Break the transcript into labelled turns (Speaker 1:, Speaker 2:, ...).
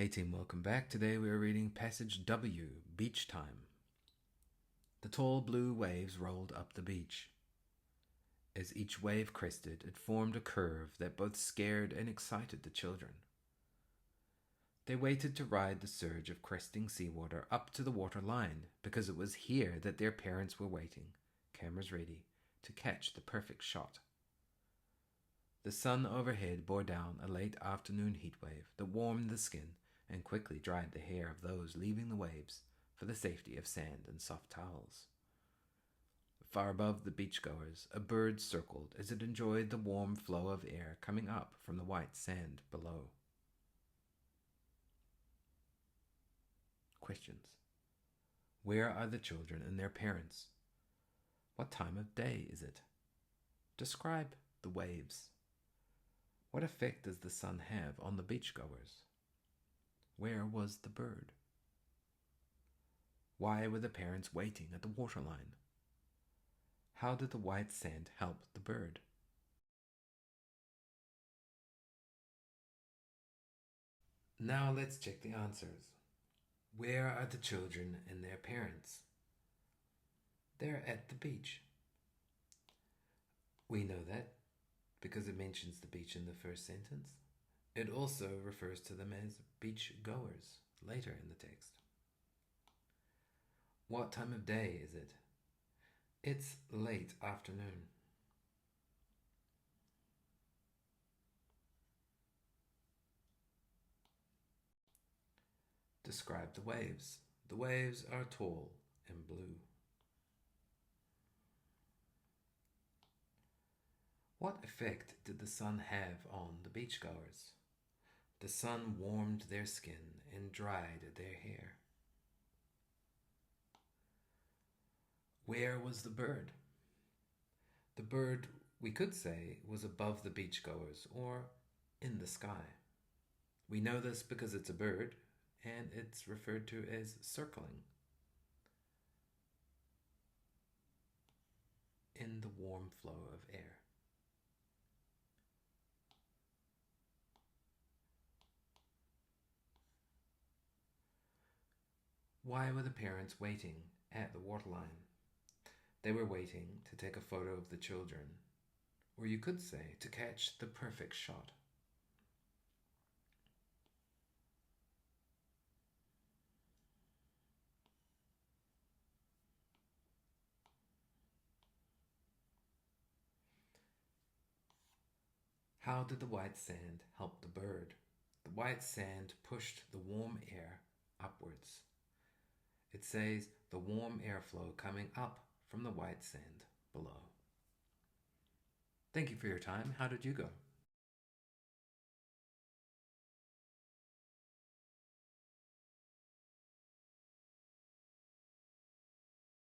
Speaker 1: Hey team, welcome back. Today we are reading Passage W, Beach Time. The tall blue waves rolled up the beach. As each wave crested, it formed a curve that both scared and excited the children. They waited to ride the surge of cresting seawater up to the water line because it was here that their parents were waiting, cameras ready, to catch the perfect shot. The sun overhead bore down a late afternoon heatwave that warmed the skin and quickly dried the hair of those leaving the waves for the safety of sand and soft towels. Far above the beachgoers, a bird circled as it enjoyed the warm flow of air coming up from the white sand below. Questions. Where are the children and their parents? What time of day is it? Describe the waves. What effect does the sun have on the beachgoers? Where was the bird? Why were the parents waiting at the waterline? How did the white sand help the bird? Now let's check the answers. Where are the children and their parents? They're at the beach. We know that because it mentions the beach in the first sentence. It also refers to them as beach goers later in the text. What time of day is it? It's late afternoon. Describe the waves. The waves are tall and blue. What effect did the sun have on the beachgoers? The sun warmed their skin and dried their hair. Where was the bird? The bird, we could say, was above the beachgoers or in the sky. We know this because it's a bird and it's referred to as circling in the warm flow of air. Why were the parents waiting at the waterline? They were waiting to take a photo of the children, or you could say to catch the perfect shot. How did the white sand help the bird? The white sand pushed the warm air upwards. It says the warm airflow coming up from the white sand below. Thank you for your time. How did you go?